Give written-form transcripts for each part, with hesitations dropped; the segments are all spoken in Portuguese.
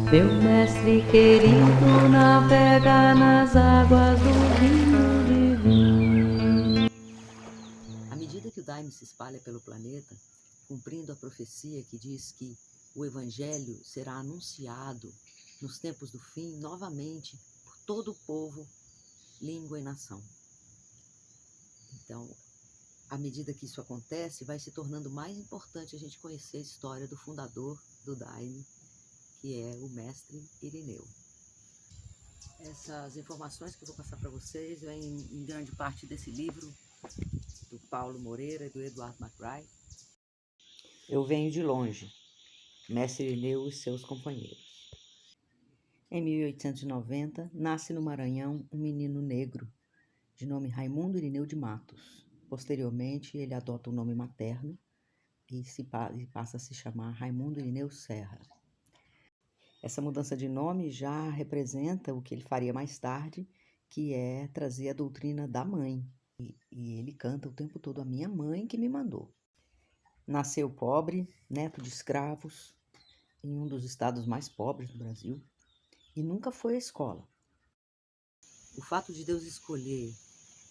Meu mestre querido navega nas águas do rio divino. À medida que o Daime se espalha pelo planeta, cumprindo a profecia que diz que o Evangelho será anunciado nos tempos do fim novamente por todo o povo, língua e nação. Então, à medida que isso acontece, vai se tornando mais importante a gente conhecer a história do fundador do Daime, que é o mestre Irineu. Essas informações que eu vou passar para vocês vêm em grande parte desse livro do Paulo Moreira e do Eduardo McBride. Eu venho de longe, mestre Irineu e seus companheiros. Em 1890, nasce no Maranhão um menino negro, de nome Raimundo Irineu de Matos. Posteriormente, ele adota o nome materno e passa a se chamar Raimundo Irineu Serra. Essa mudança de nome já representa o que ele faria mais tarde, que é trazer a doutrina da mãe. E ele canta o tempo todo: a minha mãe que me mandou. Nasceu pobre, neto de escravos, em um dos estados mais pobres do Brasil, e nunca foi à escola. O fato de Deus escolher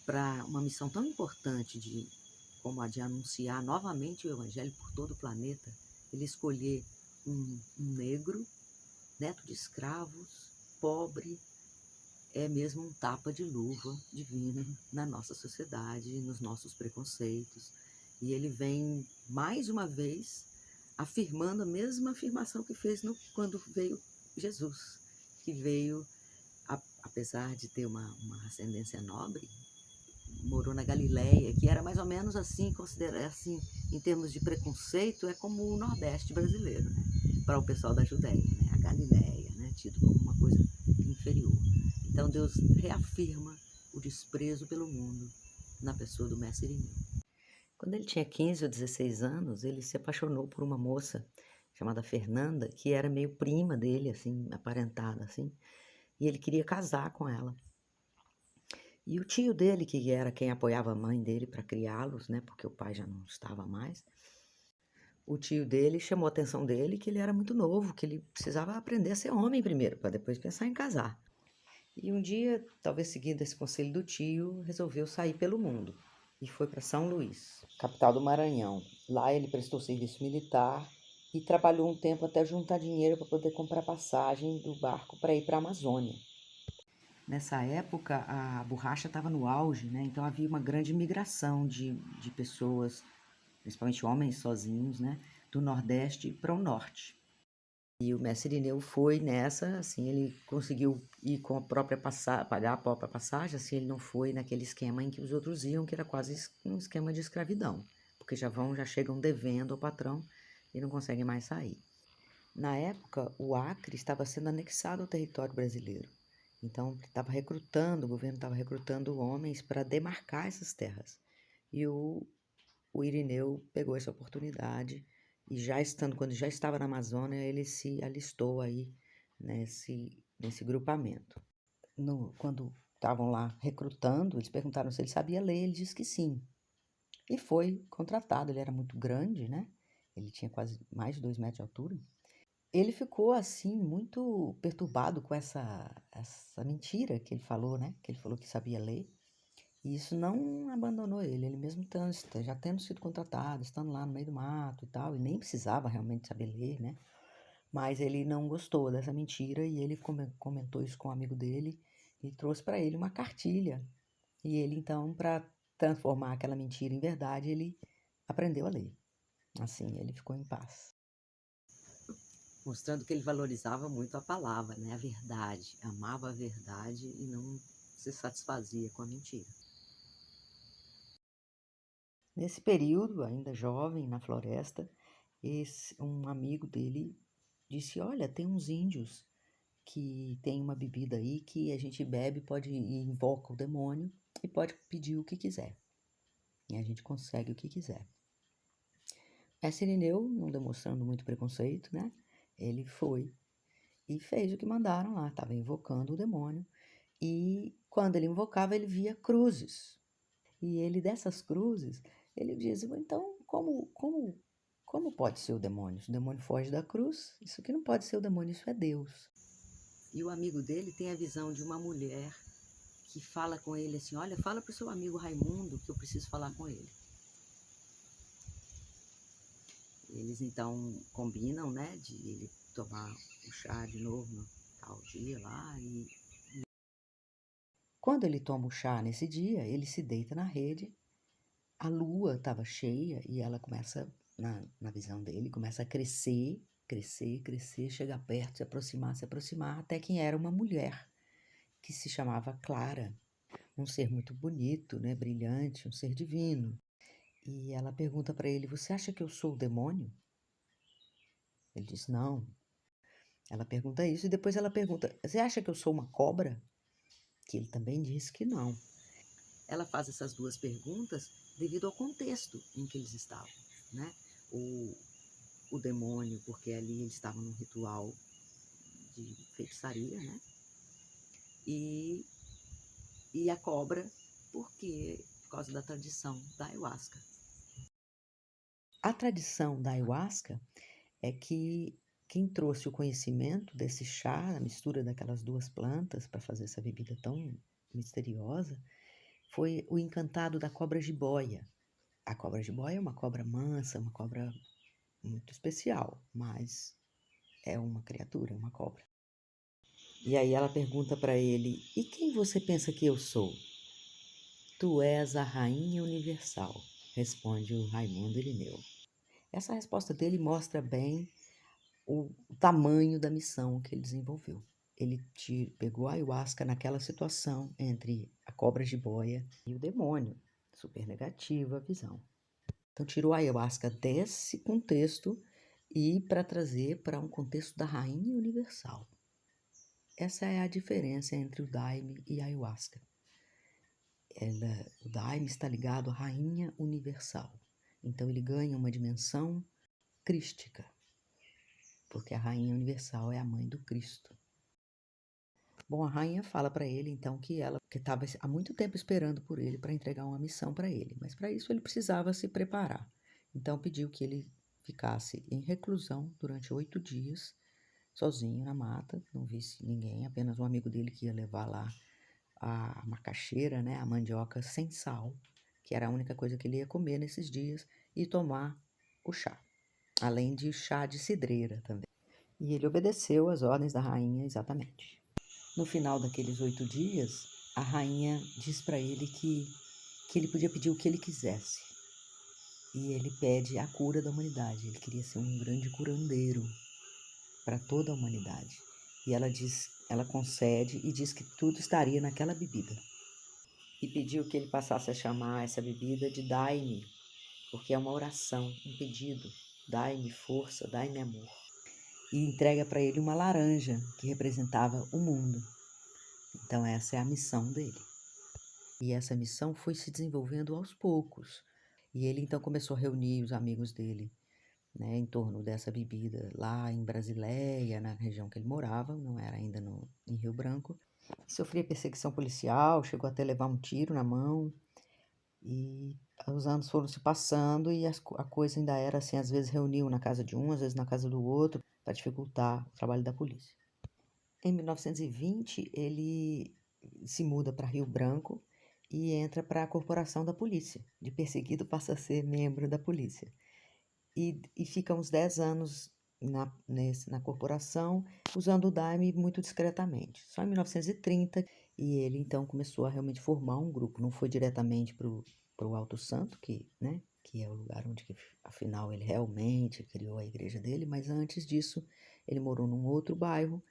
para uma missão tão importante como a de anunciar novamente o Evangelho por todo o planeta, ele escolher um negro, neto de escravos, pobre, é mesmo um tapa de luva divino na nossa sociedade, nos nossos preconceitos. E ele vem, mais uma vez, afirmando a mesma afirmação que fez quando veio Jesus, que veio, apesar de ter uma ascendência nobre, morou na Galileia, que era mais ou menos assim, assim, em termos de preconceito, é como o Nordeste brasileiro, né? Para o pessoal da Judéia, né? A Galileia, né? Tido como uma coisa inferior. Então Deus reafirma o desprezo pelo mundo na pessoa do mestre Irineu. Quando ele tinha 15 ou 16 anos, ele se apaixonou por uma moça chamada Fernanda, que era meio prima dele, assim, aparentada, assim, e ele queria casar com ela. E o tio dele, que era quem apoiava a mãe dele para criá-los, né, porque o pai já não estava mais, o tio dele chamou a atenção dele que ele era muito novo, que ele precisava aprender a ser homem primeiro, para depois pensar em casar. E um dia, talvez seguindo esse conselho do tio, resolveu sair pelo mundo e foi para São Luís, capital do Maranhão. Lá ele prestou serviço militar e trabalhou um tempo até juntar dinheiro para poder comprar passagem do barco para ir para a Amazônia. Nessa época, a borracha estava no auge, né? Então havia uma grande migração de pessoas, principalmente homens sozinhos, né? Do Nordeste para o Norte. E o mestre Irineu foi nessa, assim, ele conseguiu ir com a própria pagar a própria passagem, assim, ele não foi naquele esquema em que os outros iam, que era quase um esquema de escravidão, porque já chegam devendo ao patrão e não conseguem mais sair. Na época, o Acre estava sendo anexado ao território brasileiro. Então, o governo estava recrutando homens para demarcar essas terras. E o Irineu pegou essa oportunidade e quando já estava na Amazônia, ele se alistou aí nesse grupamento. Quando estavam lá recrutando, eles perguntaram se ele sabia ler, ele disse que sim. E foi contratado, ele era muito grande, né? Ele tinha quase mais de 2 metros de altura. Ele ficou, assim, muito perturbado com essa mentira que ele falou, né? Que ele falou que sabia ler. E isso não abandonou ele. Ele mesmo já tendo sido contratado, estando lá no meio do mato e tal, e nem precisava realmente saber ler, né? Mas ele não gostou dessa mentira e ele comentou isso com um amigo dele e trouxe para ele uma cartilha. E ele, então, para transformar aquela mentira em verdade, ele aprendeu a ler. Assim, ele ficou em paz. Mostrando que ele valorizava muito a palavra, né? A verdade, amava a verdade e não se satisfazia com a mentira. Nesse período, ainda jovem, na floresta, um amigo dele disse: olha, tem uns índios que tem uma bebida aí que a gente bebe, invoca o demônio e pode pedir o que quiser. E a gente consegue o que quiser. Mestre Irineu, não demonstrando muito preconceito, né? Ele foi e fez o que mandaram lá, estava invocando o demônio. E quando ele invocava, ele via cruzes. E ele, dessas cruzes, ele dizia: então, como Como pode ser o demônio? Se o demônio foge da cruz, isso aqui não pode ser o demônio, isso é Deus. E o amigo dele tem a visão de uma mulher que fala com ele assim, olha, fala pro seu amigo Raimundo que eu preciso falar com ele. Eles então combinam, né, de ele tomar o chá de novo no tal dia lá e Quando ele toma o chá nesse dia, ele se deita na rede, a lua estava cheia e ela começa, na visão dele, começa a crescer, crescer, crescer, chegar perto, se aproximar, até que era uma mulher que se chamava Clara, um ser muito bonito, né, brilhante, um ser divino. E ela pergunta para ele, você acha que eu sou o demônio? Ele diz, não. Ela pergunta isso e depois ela pergunta, você acha que eu sou uma cobra? Que ele também diz que não. ela faz essas duas perguntas devido ao contexto em que eles estavam, né? O demônio, porque ali eles estavam num ritual de feitiçaria, né? E a cobra, porque por causa da tradição da ayahuasca. A tradição da ayahuasca é que quem trouxe o conhecimento desse chá, a mistura daquelas duas plantas para fazer essa bebida tão misteriosa, foi o encantado da cobra jiboia. A cobra jiboia é uma cobra mansa, uma cobra muito especial, mas é uma criatura, uma cobra. E aí ela pergunta para ele, e quem você pensa que eu sou? Tu és a rainha universal, responde o Raimundo Irineu. Essa resposta dele mostra bem o tamanho da missão que ele desenvolveu. Ele pegou a ayahuasca naquela situação entre a cobra jiboia e o demônio, super negativa a visão. Então tirou a ayahuasca desse contexto e para trazer para um contexto da rainha universal. Essa é a diferença entre o Daime e a ayahuasca. O Daime está ligado à rainha universal. Então ele ganha uma dimensão crística, porque a rainha universal é a mãe do Cristo. Bom, a rainha fala para ele então que ela estava há muito tempo esperando por ele para entregar uma missão para ele, mas para isso ele precisava se preparar. Então pediu que ele ficasse em reclusão durante 8 dias, sozinho na mata, não visse ninguém, apenas um amigo dele que ia levar lá a macaxeira, né, a mandioca sem sal, que era a única coisa que ele ia comer nesses dias, e tomar o chá, além de chá de cidreira também. E ele obedeceu às ordens da rainha exatamente. No final daqueles 8 dias, a rainha diz para ele que ele podia pedir o que ele quisesse. E ele pede a cura da humanidade. Ele queria ser um grande curandeiro para toda a humanidade. E ela concede e diz que tudo estaria naquela bebida. E pediu que ele passasse a chamar essa bebida de Dai-me, porque é uma oração, um pedido. Dai-me força, dai-me amor. E entrega para ele uma laranja que representava o mundo. Então essa é a missão dele. E essa missão foi se desenvolvendo aos poucos. E ele então começou a reunir os amigos dele, né, em torno dessa bebida lá em Brasileia, na região que ele morava, não era ainda em Rio Branco. Sofria perseguição policial, chegou até levar um tiro na mão. E os anos foram se passando e a coisa ainda era assim, às vezes reuniam na casa de um, às vezes na casa do outro, para dificultar o trabalho da polícia. Em 1920, ele se muda para Rio Branco e entra para a corporação da polícia. De perseguido passa a ser membro da polícia. E fica uns 10 anos na corporação, usando o Daime muito discretamente. Só em 1930, e ele então começou a realmente formar um grupo. Não foi diretamente para o Alto Santo, que é o lugar onde, afinal, ele realmente criou a igreja dele, mas antes disso, ele morou num outro bairro,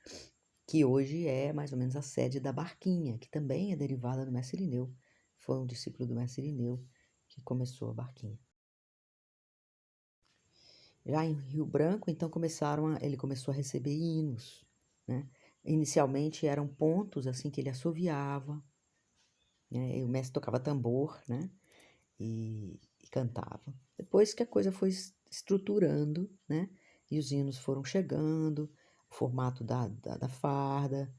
que hoje é mais ou menos a sede da Barquinha, que também é derivada do Mestre Irineu. Foi um discípulo do Mestre Irineu que começou a Barquinha. Já em Rio Branco, então, ele começou a receber hinos, né? Inicialmente eram pontos assim que ele assoviava, né? E o mestre tocava tambor, né? E cantava. Depois que a coisa foi estruturando, né? E os hinos foram chegando, o formato da farda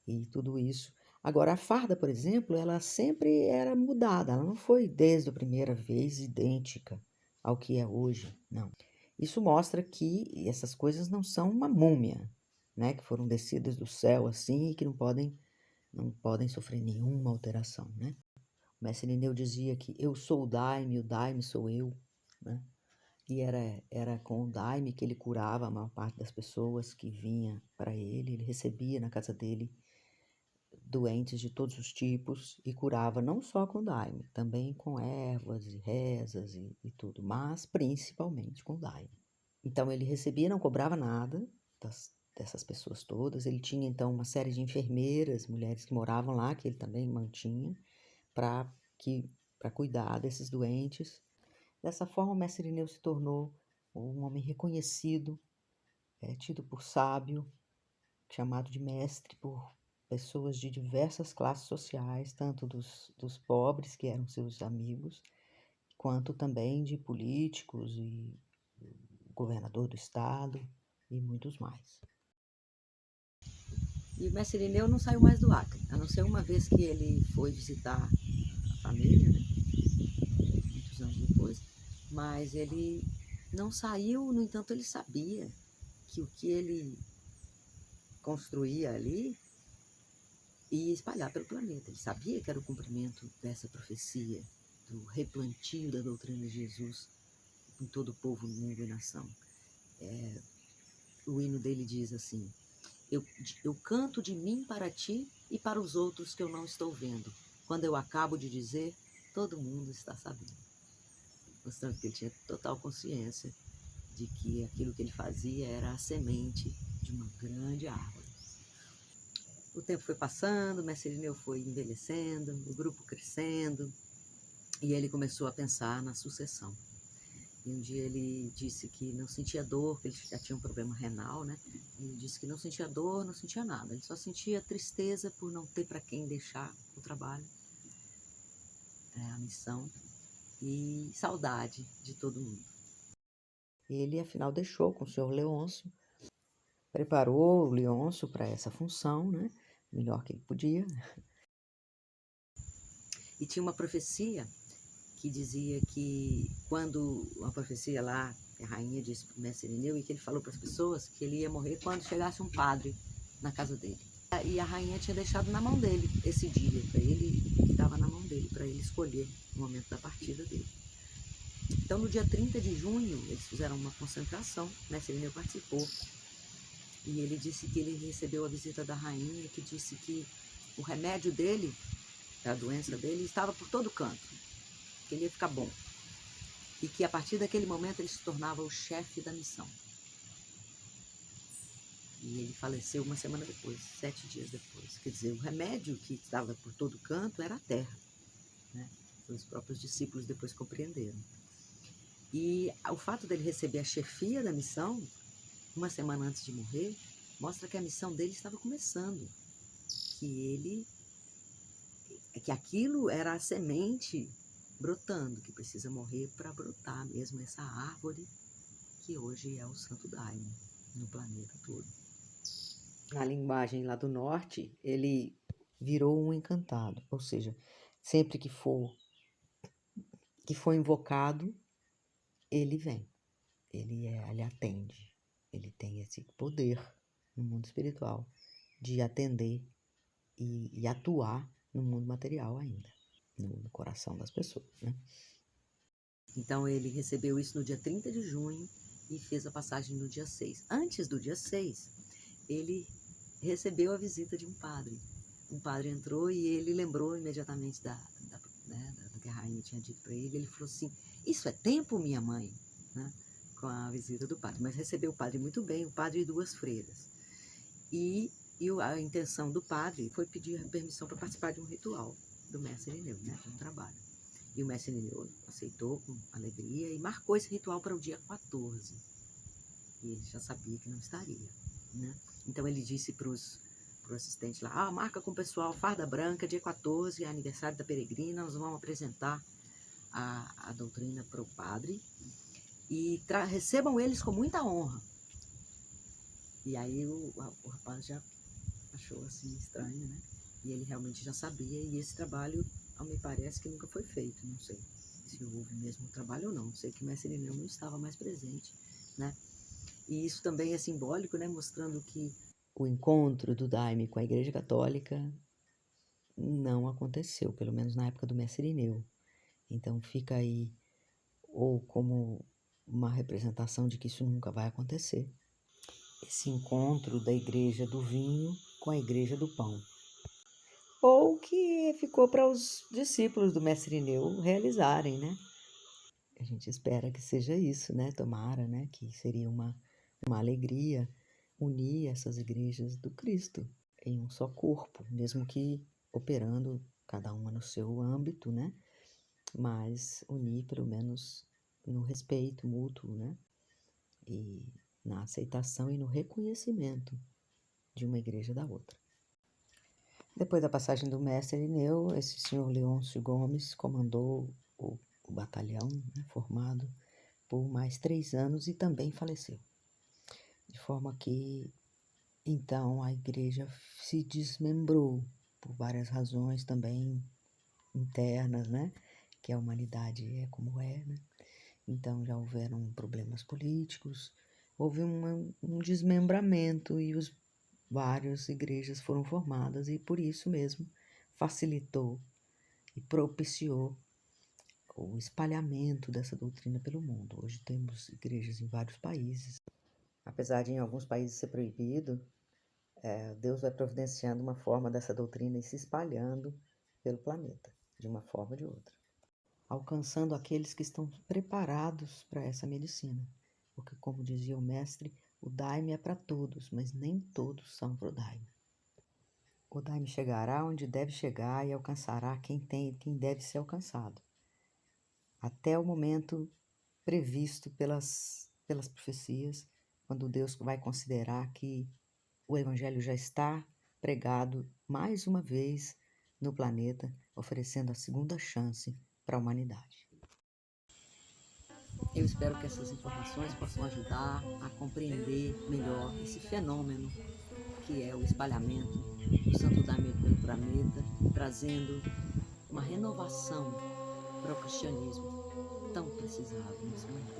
e tudo isso. Agora, a farda, por exemplo, ela sempre era mudada, ela não foi desde a primeira vez idêntica ao que é hoje, não. Isso mostra que essas coisas não são uma múmia, né, que foram descidas do céu assim e que não podem sofrer nenhuma alteração, né? O mestre Irineu dizia que eu sou o Daime sou eu, né? E era com o Daime que ele curava a maior parte das pessoas que vinha para ele recebia na casa dele doentes de todos os tipos e curava não só com Daime, também com ervas e rezas e tudo, mas principalmente com Daime. Então ele recebia, não cobrava nada dessas pessoas todas. Ele tinha então uma série de enfermeiras, mulheres que moravam lá, que ele também mantinha, para cuidar desses doentes. Dessa forma, o mestre Irineu se tornou um homem reconhecido, tido por sábio, chamado de mestre por pessoas de diversas classes sociais, tanto dos pobres, que eram seus amigos, quanto também de políticos e governador do estado e muitos mais. E o mestre Irineu não saiu mais do Acre, a não ser uma vez que ele foi visitar a família, né? Muitos anos depois, mas ele não saiu, no entanto, ele sabia que o que ele construía ali ia espalhar pelo planeta. Ele sabia que era o cumprimento dessa profecia, do replantio da doutrina de Jesus em todo o povo, língua e nação. O hino dele diz assim: eu canto de mim para ti e para os outros que eu não estou vendo. Quando eu acabo de dizer, todo mundo está sabendo. Mostrando que ele tinha total consciência de que aquilo que ele fazia era a semente de uma grande árvore. O tempo foi passando, o mestre Irineu foi envelhecendo, o grupo crescendo, e ele começou a pensar na sucessão. E um dia ele disse que não sentia dor, que ele já tinha um problema renal, né? Ele disse que não sentia dor, não sentia nada. Ele só sentia tristeza por não ter para quem deixar o trabalho, a missão, e saudade de todo mundo. Ele, afinal, deixou com o senhor Leôncio, preparou o Leôncio para essa função, né? Melhor que ele podia. E tinha uma profecia que dizia que quando uma profecia lá, a rainha disse para o mestre Irineu, e que ele falou para as pessoas que ele ia morrer quando chegasse um padre na casa dele. E a rainha tinha deixado na mão dele esse dia, para ele, que estava na mão dele, para ele escolher o momento da partida dele. Então, no dia 30 de junho, eles fizeram uma concentração, o mestre Irineu participou, e ele disse que ele recebeu a visita da rainha, que disse que o remédio dele, da doença dele, estava por todo canto, que ele ia ficar bom. E que a partir daquele momento ele se tornava o chefe da missão. E ele faleceu uma semana depois, 7 dias depois. Quer dizer, o remédio que estava por todo canto era a terra, né? Os próprios discípulos depois compreenderam. E o fato dele receber a chefia da missão, uma semana antes de morrer, mostra que a missão dele estava começando. Que aquilo era a semente brotando, que precisa morrer para brotar mesmo essa árvore que hoje é o Santo Daime no planeta todo. Na linguagem lá do norte, ele virou um encantado, ou seja, sempre que for invocado, ele vem, ele atende, ele tem esse poder no mundo espiritual de atender e atuar no mundo material ainda, no coração das pessoas, né? Então ele recebeu isso no dia 30 de junho e fez a passagem no dia 6. Antes do dia 6, ele recebeu a visita de um padre. Um padre entrou e ele lembrou imediatamente do que a rainha tinha dito para ele. Ele falou assim: isso é tempo, minha mãe? Né? Com a visita do padre. Mas recebeu o padre muito bem, o padre e 2 freiras. E a intenção do padre foi pedir permissão para participar de um ritual do mestre Irineu, né? De um trabalho. E o mestre Irineu aceitou com alegria e marcou esse ritual para o dia 14. E ele já sabia que não estaria, né? Então ele disse para o assistente lá: marca com o pessoal, farda branca, dia 14, é aniversário da peregrina, nós vamos apresentar a doutrina para o padre e recebam eles com muita honra. E aí o rapaz já achou assim estranho, né? E ele realmente já sabia, e esse trabalho, ao me parece que nunca foi feito, não sei se houve mesmo o trabalho ou não. Sei que o mestre Irineu não estava mais presente né? E isso também é simbólico, né? Mostrando que o encontro do Daime com a Igreja Católica não aconteceu, pelo menos na época do Mestre Irineu. Então fica aí ou como uma representação de que isso nunca vai acontecer, esse encontro da Igreja do Vinho com a Igreja do Pão. Ou que ficou para os discípulos do Mestre Irineu realizarem, né? A gente espera que seja isso, né? Tomara, né? Que seria uma alegria unir essas igrejas do Cristo em um só corpo, mesmo que operando cada uma no seu âmbito, né? Mas unir pelo menos no respeito mútuo, né? E na aceitação e no reconhecimento de uma igreja da outra. Depois da passagem do mestre Irineu, esse senhor Leôncio Gomes comandou o batalhão, né, formado por mais 3 anos e também faleceu. De forma que, então, a igreja se desmembrou por várias razões também internas, né? Que a humanidade é como é, né? Então já houveram problemas políticos, houve um desmembramento e várias igrejas foram formadas e por isso mesmo facilitou e propiciou o espalhamento dessa doutrina pelo mundo. Hoje temos igrejas em vários países. Apesar de em alguns países ser proibido, Deus vai providenciando uma forma dessa doutrina e se espalhando pelo planeta, de uma forma ou de outra, alcançando aqueles que estão preparados para essa medicina. Porque, como dizia o mestre, o Daime é para todos, mas nem todos são para o Daime. O Daime chegará onde deve chegar e alcançará quem deve ser alcançado, até o momento previsto pelas profecias, quando Deus vai considerar que o Evangelho já está pregado mais uma vez no planeta, oferecendo a segunda chance para a humanidade. eu espero que essas informações possam ajudar a compreender melhor esse fenômeno que é o espalhamento do Santo Daime pelo planeta, trazendo uma renovação para o cristianismo tão precisado nesse momento.